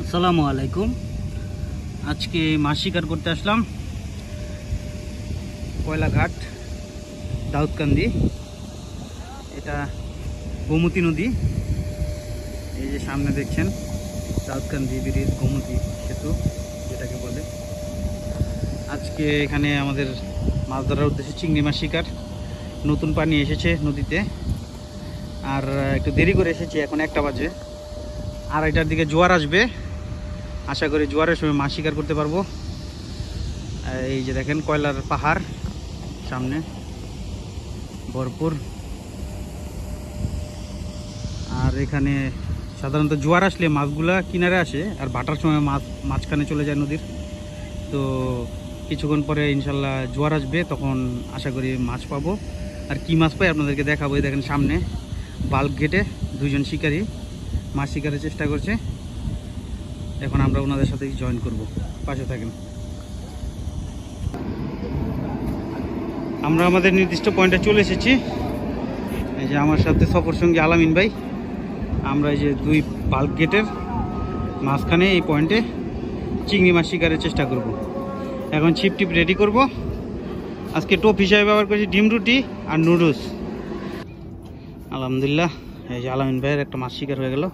আসসালামু আলাইকুম। আজকে মাছ শিকার করতে আসলাম কয়লাঘাট দাউদকান্দি। এটা গোমতী নদী, এই যে সামনে দেখছেন দাউদকান্দি ব্রিজ, গোমতী সেতু যেটাকে বলে। আজকে এখানে আমাদের মাছ ধরার উদ্দেশ্যে চিংড়ি মাছ শিকার। নতুন পানি এসেছে নদীতে, আর একটু দেরি করে এসেছি, এখন 1টা বাজে। 2:30টার দিকে জোয়ার আসবে, আশা করি জোয়ারের সময় মাছ শিকার করতে পারবো। এই যে দেখেন কয়লার পাহাড় সামনে ভরপুর। আর এখানে সাধারণত জোয়ার আসলে মাছগুলা কিনারে আসে, আর ভাটার সময় মাঝখানে চলে যায় নদীর। তো কিছুক্ষণ পরে ইনশাল্লাহ জোয়ার আসবে, তখন আশা করি মাছ পাবো। আর কি মাছ পাই আপনাদেরকে দেখাবো। এই দেখেন সামনে বাল্ব গেটে 2জন শিকারী মাছ শিকারের চেষ্টা করছে। এখন আমরা ওনাদের সাথে জয়েন করব, পাশে থাকেন। আমরা আমাদের নির্দিষ্ট পয়েন্টে চলে এসেছি। এই যে আমার সাথে সফর সঙ্গী আলামিন ভাই। আমরা এই যে 2 বাল্ব গেটের মাঝখানে এই পয়েন্টে চিংড়ি মাছ শিকারের চেষ্টা করব। এখন ছিপ টিপ রেডি করব। আজকে টোপ হিসাবে ব্যবহার করছি ডিম রুটি আর নুডলস। আলহামদুলিল্লাহ, এই যে আলামিন ভাইয়ের একটা মাছ শিকার হয়ে গেল।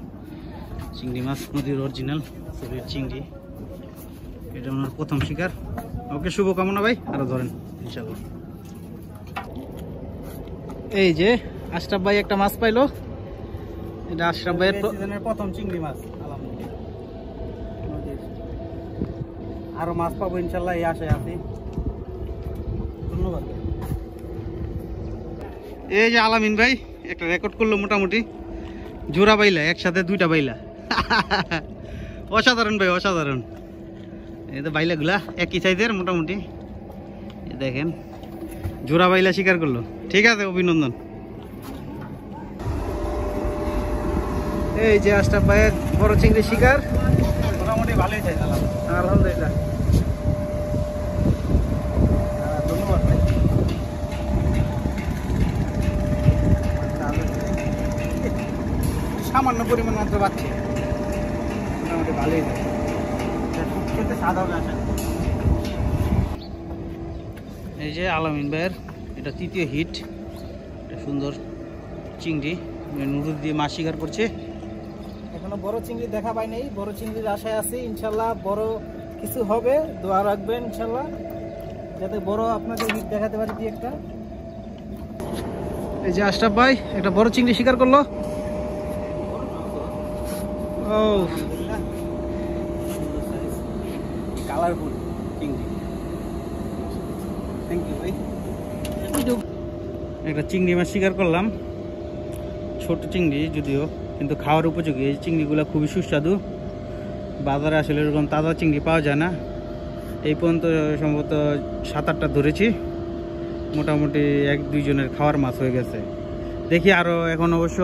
চিংড়ি মাছ, নদীর অরিজিনাল চিংড়ি। এটা ওনার প্রথম শিকার। ওকে, শুভকামনা ভাই, আরো ধরেন ইনশাল্লাহ। এই যে আশরাফ ভাই একটা মাছ পাইলো। এটা আশরাফ ভাইয়ের প্রথম চিংড়ি মাছ। আরো মাছ পাবো ইনশাল্লাহ, এই আশায় আছি। ধন্যবাদ। এই যে আলামিন ভাই একটা রেকর্ড করলো, মোটামুটি জোড়া বাইলা, একসাথে 2টা বাইলা। অসাধারণ ভাই, অসাধারণ। এই তো বাইলাগুলা একই সাইজের মোটামুটি। দেখেন জোড়া বাইলা শিকার করলো। ঠিক আছে, অভিনন্দন। এই যে আশরাফ ভাইয়ের বড় চিংড়ি শিকার, মোটামুটি ভালোই চাই। আলহামদুলিল্লাহ, ধন্যবাদ ভাই। সামান্য পরিমাণ মাত্র পাচ্ছি, মোটামুটি ভালোই যায়। খেতে স্বাদ হবে আশা। এই যে আলামিন ভাইয়ের এটা 3য় হিট। এটা সুন্দর চিংড়ি, নুডলস দিয়ে মাছ শিকার করছে। এখনো বড় চিংড়ি দেখা পাই নাই, বড় চিংড়ির আশায় আছি। ইনশাল্লাহ বড় কিছু হবে, দোয়া রাখবেন ইনশাল্লাহ, যাতে বড় আপনাদের হিট দেখাতে পারি 2-1টা। এই যে আশরাফ ভাই একটা বড় চিংড়ি শিকার করলো। ও কালারফুল চিংড়ি। থ্যাংক ইউ ভাই। একটা চিংড়ি মাছ শিকার করলাম, ছোট চিংড়ি যদিও, কিন্তু খাওয়ার উপযোগী। এই চিংড়িগুলো খুবই সুস্বাদু। বাজারে আসলে এরকম তাজা চিংড়ি পাওয়া যায় না। এই পর্যন্ত সম্ভবত 7-8টা ধরেছি। মোটামুটি 1-2 জনের খাওয়ার মাছ হয়ে গেছে। দেখি আরও, এখন অবশ্য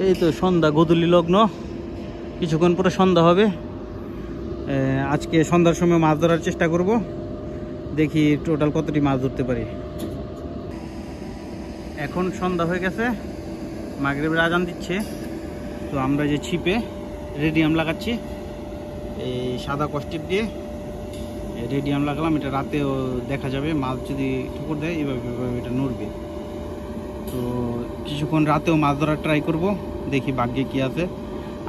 এই তো সন্ধ্যা, গোধূলি লগ্ন, কিছুক্ষণ পরে সন্ধ্যা হবে। আজকে সন্ধ্যার সময় মাছ ধরার চেষ্টা করব, দেখি টোটাল কতটি মাছ ধরতে পারি। এখন সন্ধ্যা হয়ে গেছে, মাগরিবের আজান দিচ্ছে। তো আমরা যে ছিপে রেডিয়াম লাগাচ্ছি, এই সাদা কস্টিপ দিয়ে রেডিয়াম লাগালাম। এটা রাতেও দেখা যাবে, মাছ যদি ঠুকুর দেয় এভাবে এটা নড়বে। তো কিছুক্ষণ রাতেও মাছ ধরার ট্রাই করব, দেখি ভাগ্যে কি আছে,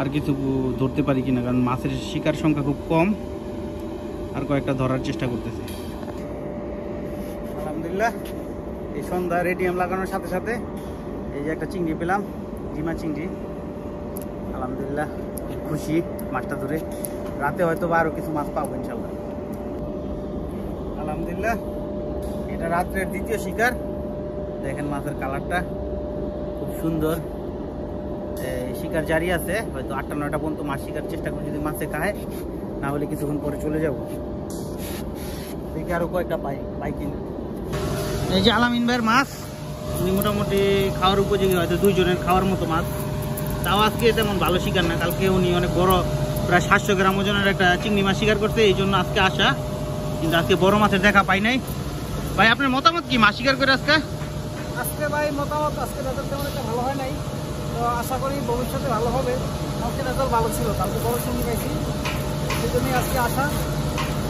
আর কিছু ধরতে পারি কিনা, কারণ মাছের শিকার সংখ্যা খুব কম। আর কয়েকটা ধরার চেষ্টা করতেছি। আলহামদুলিল্লাহ, এই সন্ধ্যা রেডিয়াম লাগানোর সাথে সাথে এই যে একটা চিংড়ি পেলাম, জিমা চিংড়ি। আলহামদুলিল্লাহ, খুশি মাছটা ধরে। রাতে হয়তো বা আরও কিছু মাছ পাবো ইনশাল্লাহ। আলহামদুলিল্লাহ, এটা রাত্রের 2য় শিকার। দেখেন মাছের কালারটা খুব সুন্দর। শিকার জারি আছে, হয়তো 8টা-9টা পর্যন্ত মাছ শিকার চেষ্টা করি, যদি মাছে খায়, না হলে কিছুক্ষণ পরে চলে যাব। দেখি আরও কয়েকটা পাই কিনা। এই যে আলামিন ভাইয়ের মাছ, উনি মোটামুটি খাওয়ার উপযোগী, হয়তো 2 জনের খাওয়ার মতো মাছ। তাও আজকে তেমন ভালো শিকার না, কালকে উনি অনেক বড়, প্রায় 700 গ্রাম ওজনের একটা চিংড়ি মাছ শিকার করতে, এই জন্য আজকে আসা। কিন্তু আজকে বড় মাছের দেখা পাই নাই। ভাই আপনার মতামত কি মাছ শিকার করে আজকে? আজকে ভাই মতামত, আজকে বাজার তেমন একটা ভালো হয় নাই। তো আশা করি ভবিষ্যতে ভালো হবে। আজকে রেজাল্ট ভালো ছিল, কালকে বড় চিংড়ি পাইছি, সেই জন্যই আজকে আসা।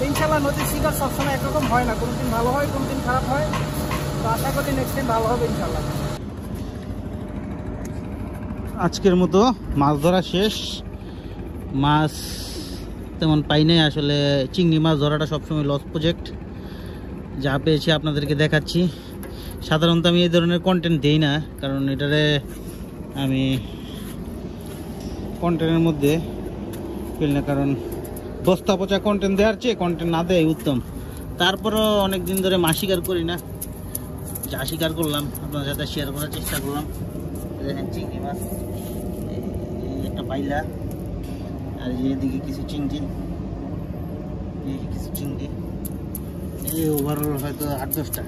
ইনশাল্লাহ নদীর শিকার সবসময় একরকম হয় না, কোনোদিন ভালো হয় কোনোদিন খারাপ হয়। তো আশা করি নেক্সট টাইম ভালো হবে ইনশাল্লাহ। আজকের মতো মাছ ধরা শেষ। মাছ তেমন পাই নাই আসলে। চিংড়ি মাছ ধরাটা সবসময় লস প্রজেক্ট। যা পেয়েছি আপনাদেরকে দেখাচ্ছি। সাধারণত আমি এই ধরনের কন্টেন্ট দিই না, কারণ এটারে আমি কন্টেন্টের মধ্যে ফেল না, কারণ বস্তা পচা কন্টেন্ট দেওয়ার চেয়ে কন্টেন্ট না দেয় উত্তম। তারপরও অনেক দিন ধরে মাছ শিকার করি না, যা শিকার করলাম আপনার সাথে শেয়ার করার চেষ্টা করলাম। দেখেন চিংড়ি মাছ, একটা পাইলা, আর এদিকে কিছু চিংড়ি, কিছু চিংড়ি, এই ওভারঅল হয়তো 8-10টা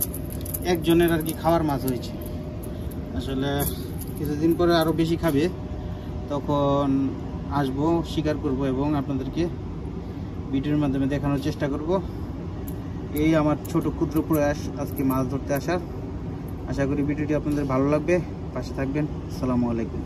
একজনের আর কি খাওয়ার মাছ হয়েছে। আসলে কিছুদিন পরে আরও বেশি খাবে, তখন আসবো, শিকার করব এবং আপনাদেরকে ভিডিওর মাধ্যমে দেখানোর চেষ্টা করব। এই আমার ছোট ক্ষুদ্র প্রয়াস আজকে মাছ ধরতে আসার। আশা করি ভিডিওটি আপনাদের ভালো লাগবে, পাশে থাকবেন। আসসালামু আলাইকুম।